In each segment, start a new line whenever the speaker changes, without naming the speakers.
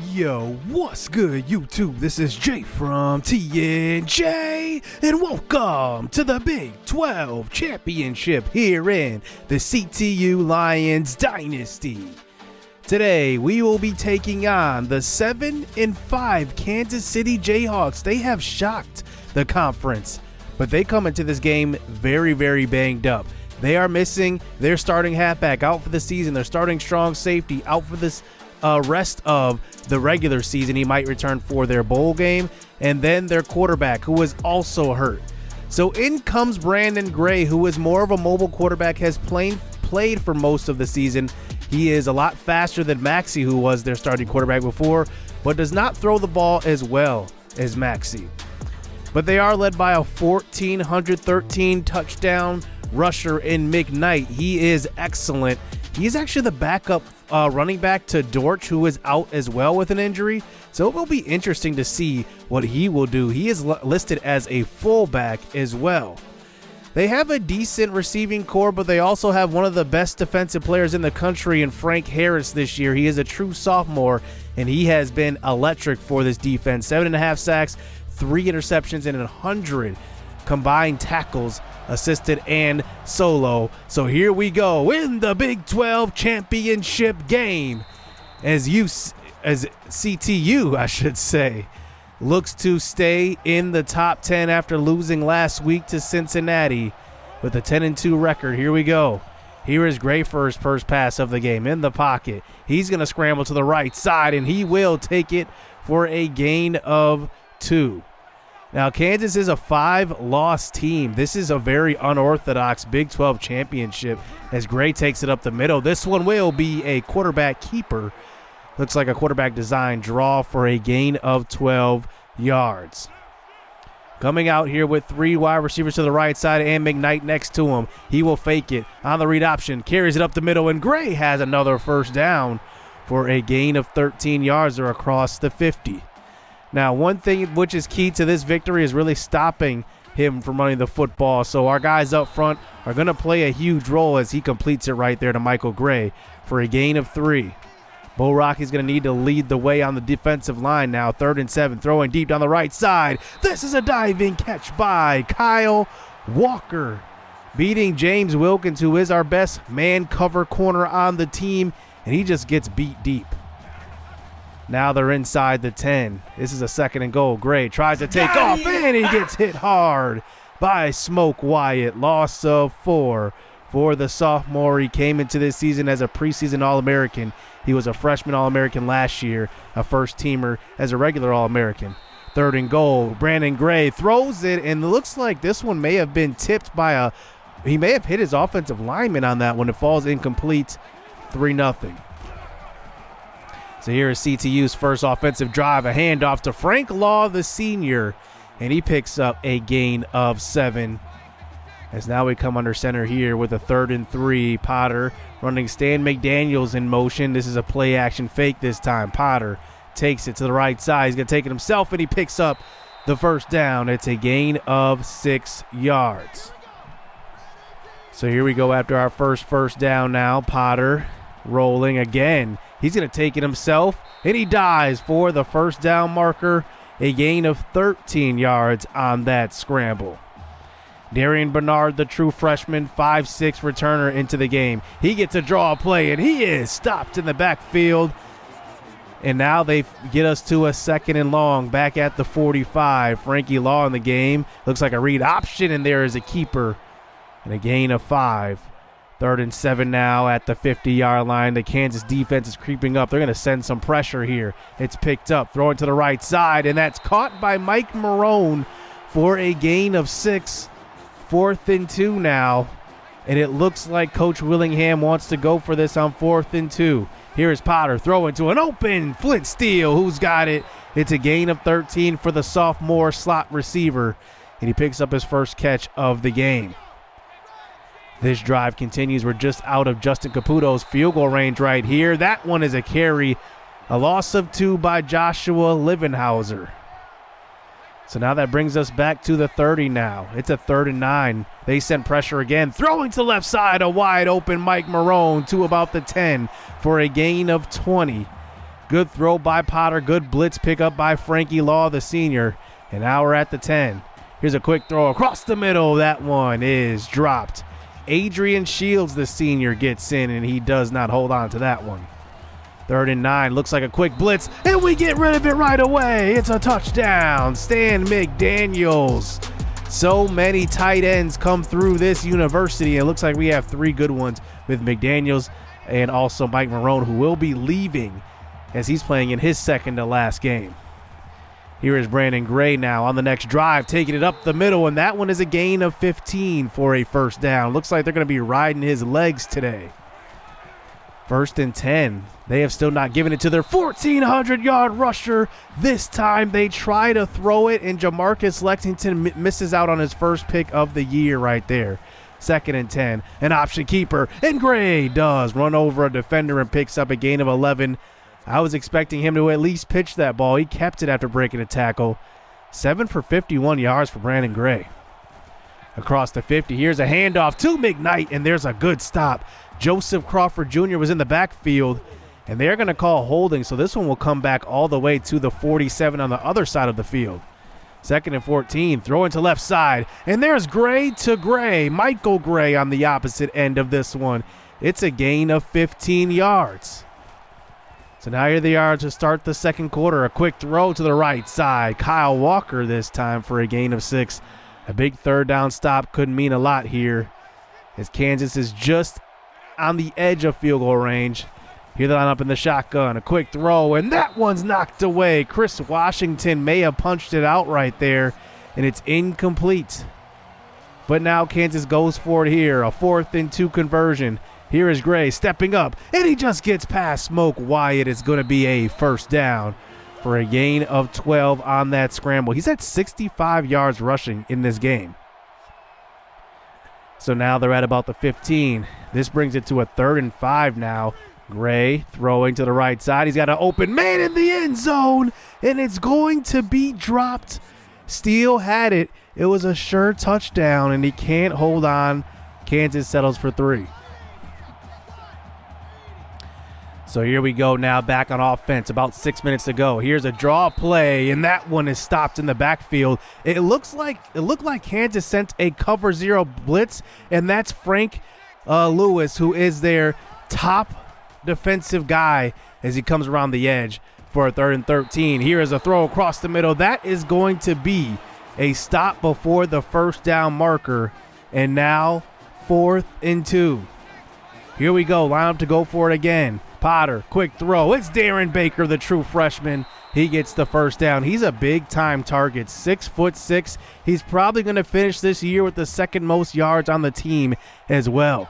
Yo, what's good, YouTube? This is Jay from TNJ, and welcome to the Big 12 Championship here in the CTU Lions Dynasty. Today, we will be taking on the 7-5 Kansas City Jayhawks. They have shocked the conference, but they come into this game very, very banged up. They are missing their starting halfback out for the season. Their starting strong safety out for this rest of the regular season. He might return for their bowl game. And then their quarterback, who is also hurt. So in comes Brandon Gray, who is more of a mobile quarterback, has played for most of the season. He is a lot faster than Maxey, who was their starting quarterback before, but does not throw the ball as well as Maxey. But they are led by a 1,413 touchdown rusher in McKnight. He is excellent. He's actually the backup running back to Dortch, who is out as well with an injury. So it will be interesting to see what he will do. He is listed as a fullback as well. They have a decent receiving core, but they also have one of the best defensive players in the country in Frank Harris this year. He is a true sophomore, and he has been electric for this defense. 7.5 sacks, 3 interceptions, and 100 combined tackles, assisted and solo. So here we go in the Big 12 championship game as CTU, I should say, looks to stay in the top 10 after losing last week to Cincinnati with a 10-2 record. Here we go. Here is Gray for his first pass of the game in the pocket. He's going to scramble to the right side, and he will take it for a gain of 2. Now, Kansas is a 5-loss team. This is a very unorthodox Big 12 championship as Gray takes it up the middle. This one will be a quarterback keeper. Looks like a quarterback design draw for a gain of 12 yards. Coming out here with 3 wide receivers to the right side and McKnight next to him. He will fake it on the read option, carries it up the middle, and Gray has another first down for a gain of 13 yards or across the 50. Now, one thing which is key to this victory is really stopping him from running the football. So our guys up front are going to play a huge role as he completes it right there to Michael Gray for a gain of 3. Bo Rocky's going to need to lead the way on the defensive line now. 3rd and 7, throwing deep down the right side. This is a diving catch by Kyle Walker, beating James Wilkins, who is our best man cover corner on the team, and he just gets beat deep. Now they're inside the 10. This is a 2nd and goal. Gray tries to take off, and he gets hit hard by Smoke Wyatt. Loss of 4 for the sophomore. He came into this season as a preseason All-American. He was a freshman All-American last year, a first-teamer as a regular All-American. 3rd and goal. Brandon Gray throws it, and it looks like this one may have been tipped by he may have hit his offensive lineman on that one. It falls incomplete, 3-0. So here is CTU's first offensive drive, a handoff to Frank Law, the senior, and he picks up a gain of 7. As now we come under center here with a 3rd and 3. Potter running Stan McDaniels in motion. This is a play action fake this time. Potter takes it to the right side. He's going to take it himself, and he picks up the first down. It's a gain of 6 yards. So here we go after our first down now. Potter rolling again. He's going to take it himself, and he dives for the first down marker. A gain of 13 yards on that scramble. Darian Bernard, the true freshman, 5'6" returner into the game. He gets a draw play, and he is stopped in the backfield. And now they get us to a 2nd and long back at the 45. Frankie Law in the game. Looks like a read option, and there is a keeper. And a gain of 5. 3rd and 7 now at the 50-yard line. The Kansas defense is creeping up. They're going to send some pressure here. It's picked up, throwing to the right side, and that's caught by Mike Marone for a gain of 6. 4th and 2 now, and it looks like Coach Willingham wants to go for this on 4th and 2. Here is Potter throwing to an open Flint Steele. Who's got it? It's a gain of 13 for the sophomore slot receiver, and he picks up his first catch of the game. This drive continues. We're just out of Justin Caputo's field goal range right here. That one is a carry. A loss of 2 by Joshua Livenhauser. So now that brings us back to the 30 now. It's a 3rd and 9. They send pressure again. Throwing to left side, a wide open Mike Marone to about the 10 for a gain of 20. Good throw by Potter. Good blitz pickup by Frankie Law, the senior. And now we're at the 10. Here's a quick throw across the middle. That one is dropped. Adrian Shields, the senior, gets in, and he does not hold on to that one. 3rd and 9. Looks like a quick blitz, and we get rid of it right away. It's a touchdown. Stan McDaniels. So many tight ends come through this university. It looks like we have 3 good ones with McDaniels and also Mike Marone, who will be leaving as he's playing in his second to last game. Here is Brandon Gray now on the next drive, taking it up the middle, and that one is a gain of 15 for a first down. Looks like they're going to be riding his legs today. 1st and 10. They have still not given it to their 1,400-yard rusher. This time they try to throw it, and Jamarcus Lexington misses out on his first pick of the year right there. 2nd and 10. An option keeper, and Gray does run over a defender and picks up a gain of 11. I was expecting him to at least pitch that ball. He kept it after breaking a tackle. 7 for 51 yards for Brandon Gray. Across the 50, here's a handoff to McKnight, and there's a good stop. Joseph Crawford Jr. was in the backfield, and they're going to call holding, so this one will come back all the way to the 47 on the other side of the field. 2nd and 14, throwing to left side, and there's Gray to Gray. Michael Gray on the opposite end of this one. It's a gain of 15 yards. So now here they are to start the second quarter. A quick throw to the right side. Kyle Walker this time for a gain of 6. A big 3rd down stop couldn't mean a lot here, as Kansas is just on the edge of field goal range. Here they line up in the shotgun. A quick throw, and that one's knocked away. Chris Washington may have punched it out right there, and it's incomplete. But now Kansas goes for it here. A 4th and 2 conversion. Here is Gray stepping up, and he just gets past Smoke Wyatt. It's going to be a first down for a gain of 12 on that scramble. He's at 65 yards rushing in this game. So now they're at about the 15. This brings it to a 3rd and 5 now. Gray throwing to the right side. He's got an open man in the end zone, and it's going to be dropped. Steele had it. It was a sure touchdown, and he can't hold on. Kansas settles for 3. So here we go now back on offense. About 6 minutes to go. Here's a draw play, and that one is stopped in the backfield. It looked like Kansas sent a cover 0 blitz, and that's Frank Lewis, who is their top defensive guy as he comes around the edge for a 3rd and 13. Here is a throw across the middle. That is going to be a stop before the first down marker, and now 4th and 2. Here we go. Line up to go for it again. Potter, quick throw. It's Darren Baker, the true freshman. He gets the first down. He's a big-time target, 6'6". He's probably going to finish this year with the 2nd most yards on the team as well.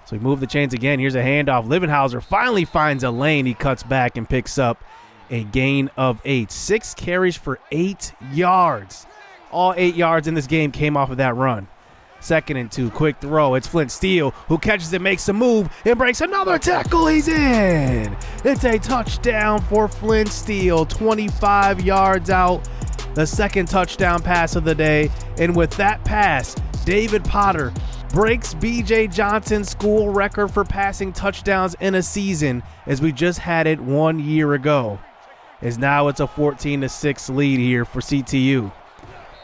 So we move the chains again. Here's a handoff. Livenhauser finally finds a lane. He cuts back and picks up a gain of 8. 6 carries for 8 yards. All 8 yards in this game came off of that run. 2nd and 2, quick throw. It's Flint Steele who catches it, makes a move, and breaks another tackle. He's in. It's a touchdown for Flint Steele, 25 yards out. The 2nd touchdown pass of the day. And with that pass, David Potter breaks B.J. Johnson's school record for passing touchdowns in a season, as we just had it 1 year ago. As now it's a 14-6 lead here for CTU.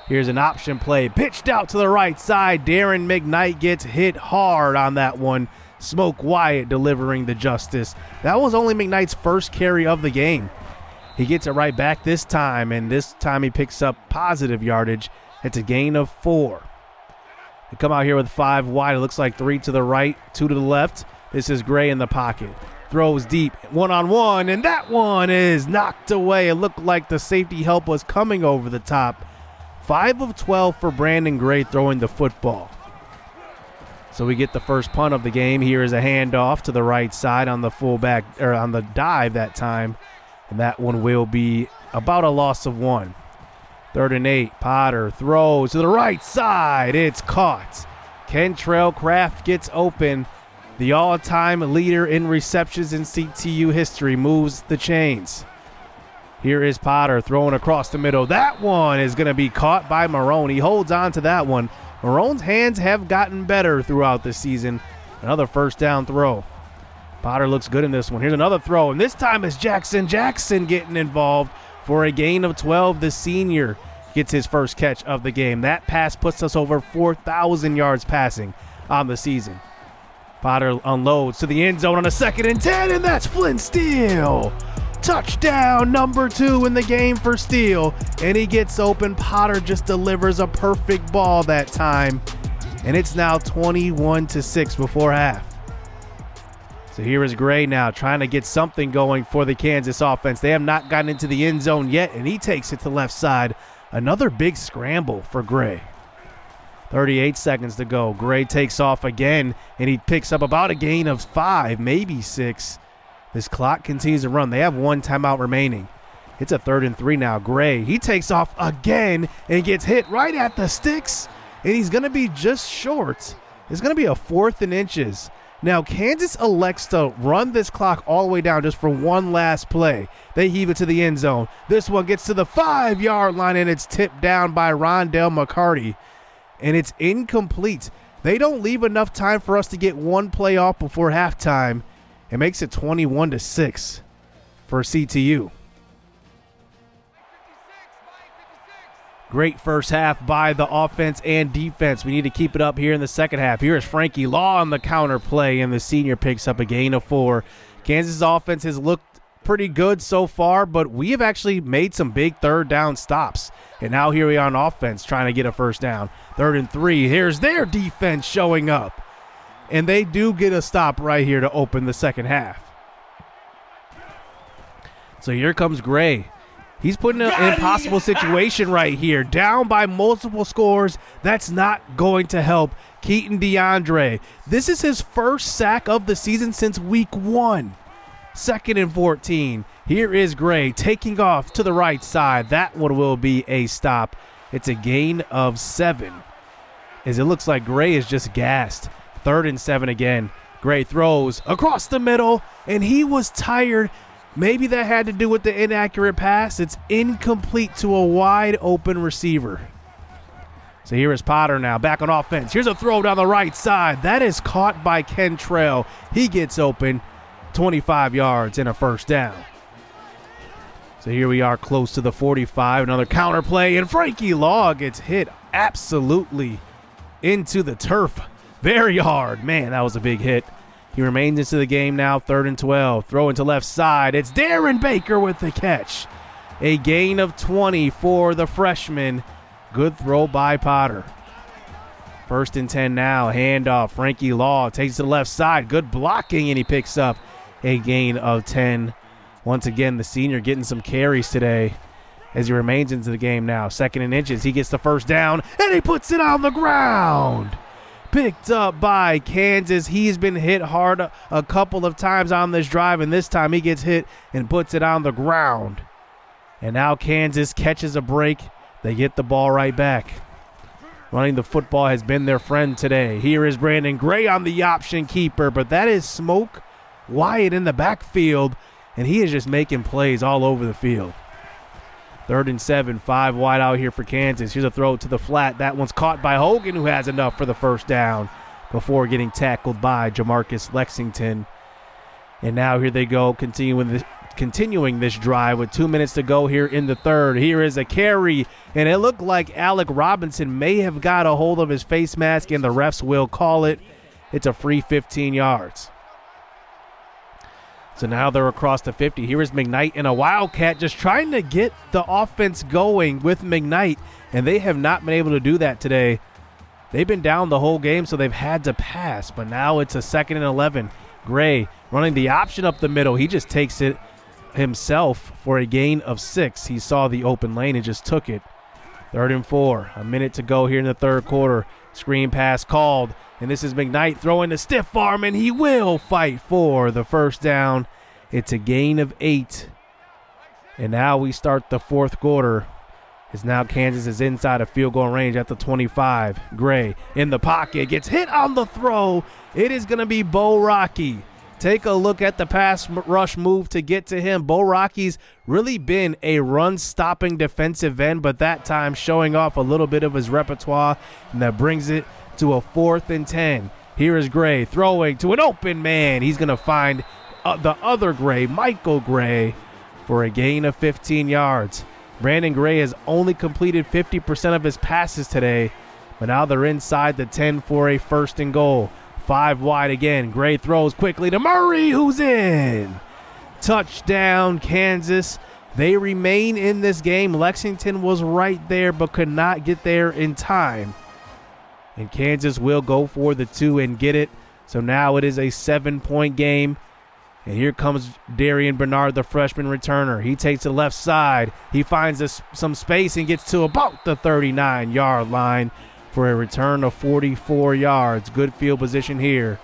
Here's an option play, pitched out to the right side. Darren McKnight gets hit hard on that one. Smoke Wyatt delivering the justice. That was only McKnight's first carry of the game. He gets it right back this time, and this time he picks up positive yardage. It's a gain of 4. They come out here with 5 wide. It looks like 3 to the right, 2 to the left. This is Gray in the pocket. Throws deep, one-on-one, and that one is knocked away. It looked like the safety help was coming over the top. 5 of 12 for Brandon Gray throwing the football. So we get the first punt of the game. Here is a handoff to the right side on the fullback, or on the dive that time. And that one will be about a loss of 1. 3rd and 8. Potter throws to the right side. It's caught. Kentrell Craft gets open. The all-time leader in receptions in CTU history moves the chains. Here is Potter throwing across the middle. That one is going to be caught by Marone. He holds on to that one. Marone's hands have gotten better throughout the season. Another first down throw. Potter looks good in this one. Here's another throw, and this time it's Jackson getting involved for a gain of 12. The senior gets his first catch of the game. That pass puts us over 4,000 yards passing on the season. Potter unloads to the end zone on a 2nd and 10, and that's Flynn Steele. Touchdown number 2 in the game for Steele, and he gets open. Potter just delivers a perfect ball that time, and it's now 21-6 before half. So here is Gray now trying to get something going for the Kansas offense. They have not gotten into the end zone yet, and he takes it to left side. Another big scramble for Gray. 38 seconds to go. Gray takes off again, and he picks up about a gain of 5, maybe 6. This clock continues to run. They have 1 timeout remaining. It's a 3rd and 3 now. Gray, he takes off again and gets hit right at the sticks, and he's going to be just short. It's going to be a 4th and inches. Now, Kansas elects to run this clock all the way down just for one last play. They heave it to the end zone. This one gets to the 5-yard line, and it's tipped down by Rondell McCarty, and it's incomplete. They don't leave enough time for us to get one play off before halftime. It makes it 21-6 for CTU. Great first half by the offense and defense. We need to keep it up here in the second half. Here is Frankie Law on the counter play, and the senior picks up a gain of 4. Kansas' offense has looked pretty good so far, but we have actually made some big 3rd down stops. And now here we are on offense trying to get a first down. 3rd and 3. Here's their defense showing up. And they do get a stop right here to open the second half. So here comes Gray. He's put in an impossible situation right here. Down by multiple scores. That's not going to help Keaton DeAndre. This is his first sack of the season since week 1. 2nd and 14. Here is Gray taking off to the right side. That one will be a stop. It's a gain of 7. As it looks like Gray is just gassed. 3rd and 7 again. Gray throws across the middle, and he was tired. Maybe that had to do with the inaccurate pass. It's incomplete to a wide open receiver. So here is Potter now back on offense. Here's a throw down the right side. That is caught by Kentrell. He gets open, 25 yards and a first down. So here we are close to the 45. Another counter play, and Frankie Law gets hit absolutely into the turf very hard. Man, that was a big hit. He remains into the game now, 3rd and 12. Throw into left side. It's Darren Baker with the catch. A gain of 20 for the freshman. Good throw by Potter. 1st and 10 now. Handoff. Frankie Law takes to the left side. Good blocking, and he picks up a gain of 10. Once again, the senior getting some carries today as he remains into the game now. 2nd and inches. He gets the first down, and he puts it on the ground. Picked up by Kansas. He's been hit hard a couple of times on this drive, and this time he gets hit and puts it on the ground. And now Kansas catches a break. They get the ball right back. Running the football has been their friend today. Here is Brandon Gray on the option keeper, but that is Smoke Wyatt in the backfield, and he is just making plays all over the field. 3rd and 7, 5 wide out here for Kansas. Here's a throw to the flat. That one's caught by Hogan, who has enough for the first down before getting tackled by Jamarcus Lexington. And now here they go, continuing this drive with 2 minutes to go here in the 3rd. Here is a carry, and it looked like Alec Robinson may have got a hold of his face mask, and the refs will call it. It's a free 15 yards. So now they're across the 50. Here is McKnight in a Wildcat, just trying to get the offense going with McKnight, and they have not been able to do that today. They've been down the whole game, so they've had to pass, but now it's a 2nd and 11. Gray running the option up the middle. He just takes it himself for a gain of 6. He saw the open lane and just took it. 3rd and 4. A minute to go here in the 3rd quarter. Screen pass called. And this is McKnight throwing the stiff arm, and he will fight for the first down. It's a gain of 8. And now we start the 4th quarter. As now Kansas is inside of field goal range at the 25. Gray in the pocket, gets hit on the throw. It is going to be Bo Rocky. Take a look at the pass rush move to get to him. Bo Rocky's really been a run-stopping defensive end, but that time showing off a little bit of his repertoire, and that brings it to a 4th and 10. Here is Gray throwing to an open man. He's going to find the other Gray, Michael Gray, for a gain of 15 yards. Brandon Gray has only completed 50% of his passes today, but now they're inside the 10 for a 1st and goal. 5 wide again. Gray throws quickly to Murray, who's in. Touchdown, Kansas. They remain in this game. Lexington was right there but could not get there in time. And Kansas will go for the 2 and get it. So now it is a 7-point game. And here comes Darian Bernard, the freshman returner. He takes the left side. He finds some space and gets to about the 39-yard line for a return of 44 yards. Good field position here.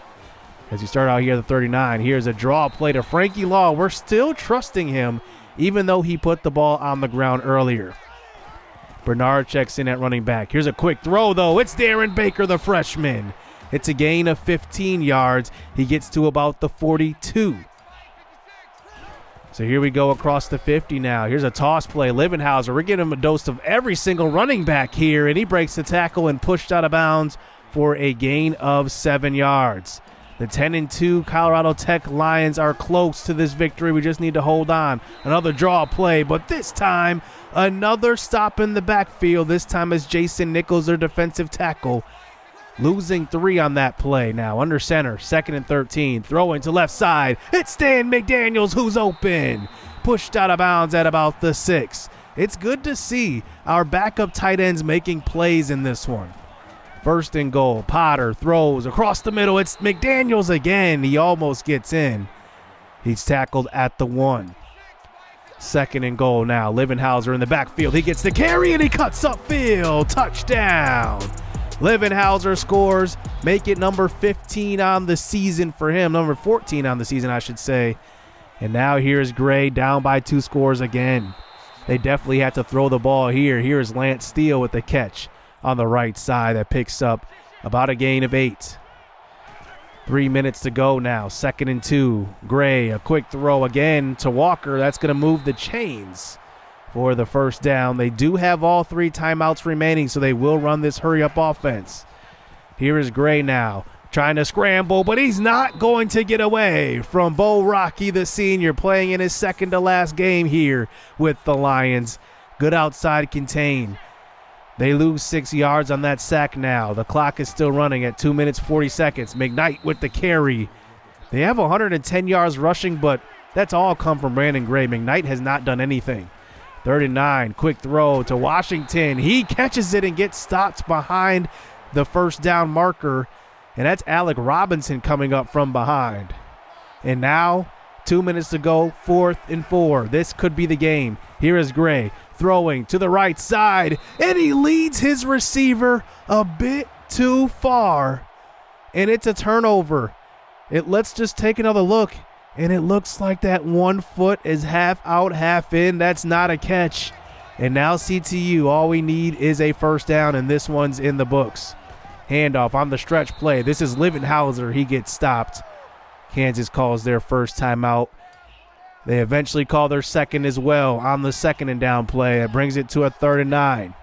As you start out here at the 39, here's a draw play to Frankie Law. We're still trusting him, even though he put the ball on the ground earlier. Bernard checks in at running back. Here's a quick throw, though. It's Darren Baker, the freshman. It's a gain of 15 yards. He gets to about the 42. So here we go across the 50 now. Here's a toss play. Livenhauser, we're getting him a dose of every single running back here, and he breaks the tackle and pushed out of bounds for a gain of 7 yards. The 10-2 Colorado Tech Lions are close to this victory. We just need to hold on. Another draw play, but this time another stop in the backfield. This time is Jason Nichols, their defensive tackle. Losing 3 on that play now. Under center, 2nd and 13. Throwing to left side. It's Stan McDaniels who's open. Pushed out of bounds at about the 6. It's good to see our backup tight ends making plays in this one. 1st and goal. Potter throws across the middle. It's McDaniels again. He almost gets in. He's tackled at the 1. 2nd and goal now. Livenhauser in the backfield. He gets the carry and he cuts upfield. Touchdown. Livenhauser scores, make it number 15 on the season for him, number 14 on the season, I should say. And now here's Gray down by 2 scores again. They definitely had to throw the ball here. Here's Lance Steele with the catch on the right side that picks up about a gain of 8. 3 minutes to go now, 2nd and 2. Gray, a quick throw again to Walker. That's going to move the chains for the 1st down. They do have all 3 timeouts remaining, so they will run this hurry-up offense. Here is Gray now, trying to scramble, but he's not going to get away from Bo Rocky, the senior, playing in his 2nd to last game here with the Lions. Good outside contain. They lose 6 yards on that sack now. The clock is still running at 2 minutes, 40 seconds. McKnight with the carry. They have 110 yards rushing, but that's all come from Brandon Gray. McKnight has not done anything. 3rd and 9, quick throw to Washington. He catches it and gets stopped behind the 1st down marker, and that's Alec Robinson coming up from behind. And now, 2 minutes to go, 4th and 4. This could be the game. Here is Gray throwing to the right side, and he leads his receiver a bit too far, and it's a turnover. Let's just take another look. And it looks like that 1 foot is half out, half in. That's not a catch. And now CTU, all we need is a 1st down, and this one's in the books. Handoff on the stretch play. This is Livenhauser. He gets stopped. Kansas calls their 1st timeout. They eventually call their 2nd as well on the 2nd and down play. It brings it to a 3rd and 9.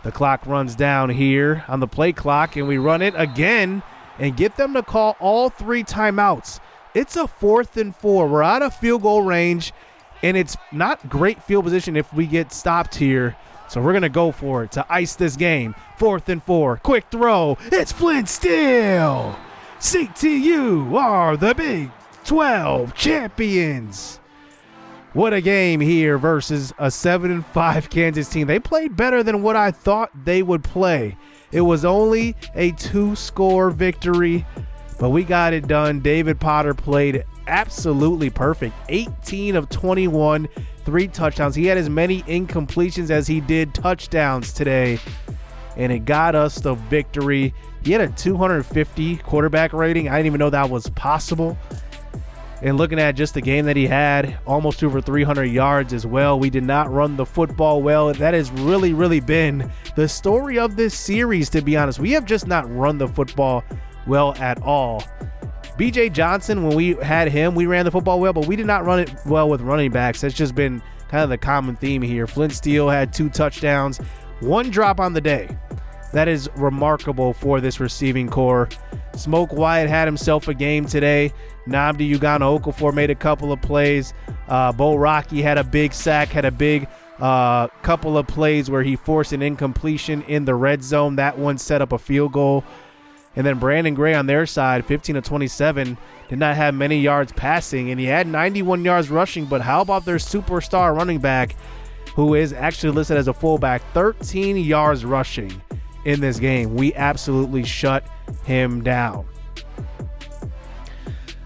The clock runs down here on the play clock, and we run it again and get them to call all 3 timeouts. It's a 4th and 4. We're out of field goal range, and it's not great field position if we get stopped here. So we're going to go for it to ice this game. 4th and 4. Quick throw. It's Flint Steele. CTU are the Big 12 champions. What a game here versus a 7-5 Kansas team. They played better than what I thought they would play. It was only a 2-score victory, but we got it done. David Potter played absolutely perfect. 18 of 21, 3 touchdowns. He had as many incompletions as he did touchdowns today, and it got us the victory. He had a 250 quarterback rating. I didn't even know that was possible. And looking at just the game that he had, almost over 300 yards as well. We did not run the football well. That has really been the story of this series, to be honest. We have just not run the football well at all. BJ Johnson, when we had him, we ran the football well, but we did not run it well with running backs. That's just been kind of the common theme here. Flint Steele had 2 touchdowns, 1 drop on the day. That is remarkable for this receiving core. Smoke Wyatt had himself a game today. Nnamdi Ugonna-Okafor made a couple of plays. Bo Rocky had a big sack, had a big couple of plays where he forced an incompletion in the red zone. That one set up a field goal. And then Brandon Gray on their side, 15 of 27, did not have many yards passing, and he had 91 yards rushing. But how about their superstar running back, who is actually listed as a fullback, 13 yards rushing in this game? We absolutely shut him down.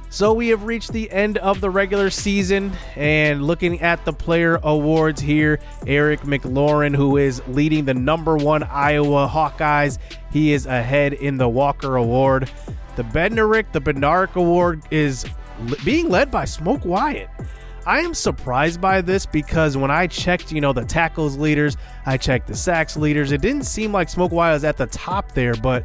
So we have reached the end of the regular season, and looking at the player awards here, Eric McLaurin, who is leading the #1 Iowa Hawkeyes, he is ahead in the Walker Award. The Bednarik Award is being led by Smoke Wyatt. I am surprised by this because when I checked, the tackles leaders, I checked the sacks leaders, it didn't seem like Smoke Wyatt was at the top there, but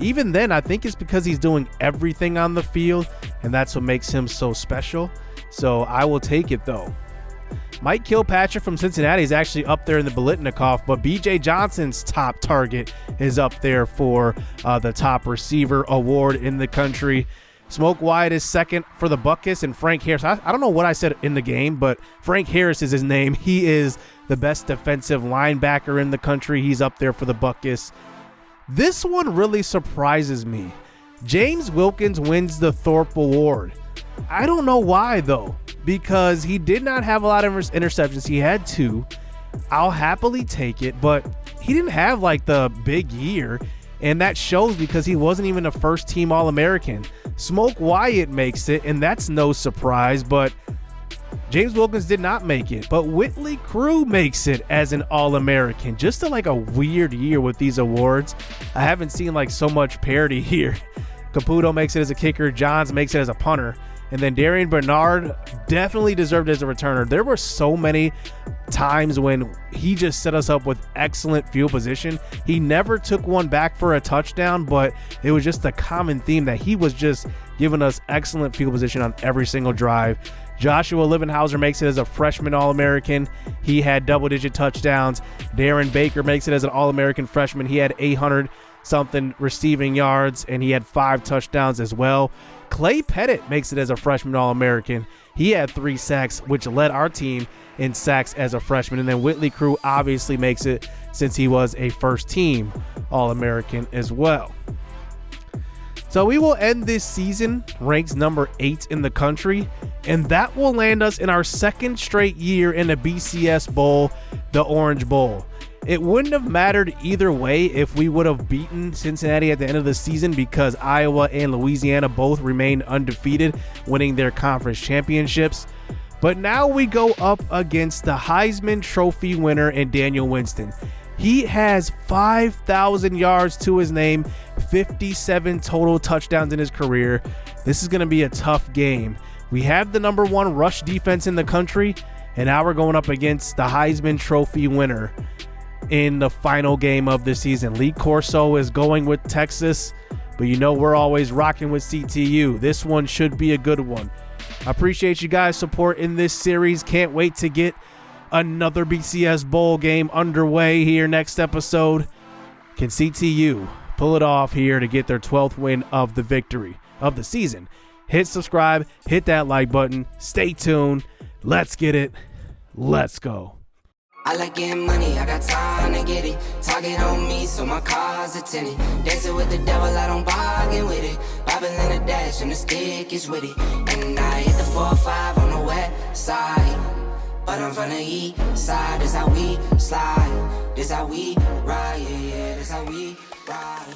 even then, I think it's because he's doing everything on the field, and that's what makes him so special. So I will take it, though. Mike Kilpatrick from Cincinnati is actually up there in the Biletnikoff, but B.J. Johnson's top target is up there for the top receiver award in the country. Smoke Wyatt is second for the Buckus, and Frank Harris. I don't know what I said in the game, but Frank Harris is his name. He is the best defensive linebacker in the country. He's up there for the Buckus. This one really surprises me. James Wilkins wins the Thorpe Award. I don't know why, though, because he did not have a lot of interceptions. He had 2. I'll happily take it, but he didn't have like the big year, and that shows because he wasn't even a first-team All-American. Smoke Wyatt makes it, and that's no surprise, but James Wilkins did not make it, but Whitley Crew makes it as an All-American. Just a weird year with these awards. I haven't seen so much parity here. Caputo makes it as a kicker. Johns makes it as a punter. And then Darian Bernard definitely deserved it as a returner. There were so many times when he just set us up with excellent field position. He never took one back for a touchdown, but it was just a common theme that he was just giving us excellent field position on every single drive. Joshua Livenhauser makes it as a freshman All-American. He had double-digit touchdowns. Darren Baker makes it as an All-American freshman. He had 800-something receiving yards, and he had 5 touchdowns as well. Clay Pettit makes it as a freshman All-American. He had 3 sacks, which led our team in sacks as a freshman. And then Whitley Crew obviously makes it since he was a first-team All-American as well. So we will end this season ranked number 8 in the country, and that will land us in our 2nd straight year in the BCS Bowl, the Orange Bowl. It wouldn't have mattered either way if we would have beaten Cincinnati at the end of the season because Iowa and Louisiana both remained undefeated, winning their conference championships. But now we go up against the Heisman Trophy winner in Daniel Winston. He has 5,000 yards to his name, 57 total touchdowns in his career. This is going to be a tough game. We have the #1 rush defense in the country, and now we're going up against the Heisman Trophy winner in the final game of the season. Lee Corso is going with Texas, but we're always rocking with CTU. This one should be a good one. I appreciate you guys' support in this series. Can't wait to get another BCS Bowl game underway here next episode. Can CTU pull it off here to get their 12th win of the victory of the season? Hit subscribe, hit that like button, stay tuned. Let's get it. Let's go.
I like getting money, I got time to get it. Target on me, so my car's a tenant. Dancing with the devil, I don't bargain with it. Bobbing in the dash, and the stick is with it. And I hit the 4-5 on the west side. But I'm from the east side, this how we slide. This how we ride, yeah, this how we ride.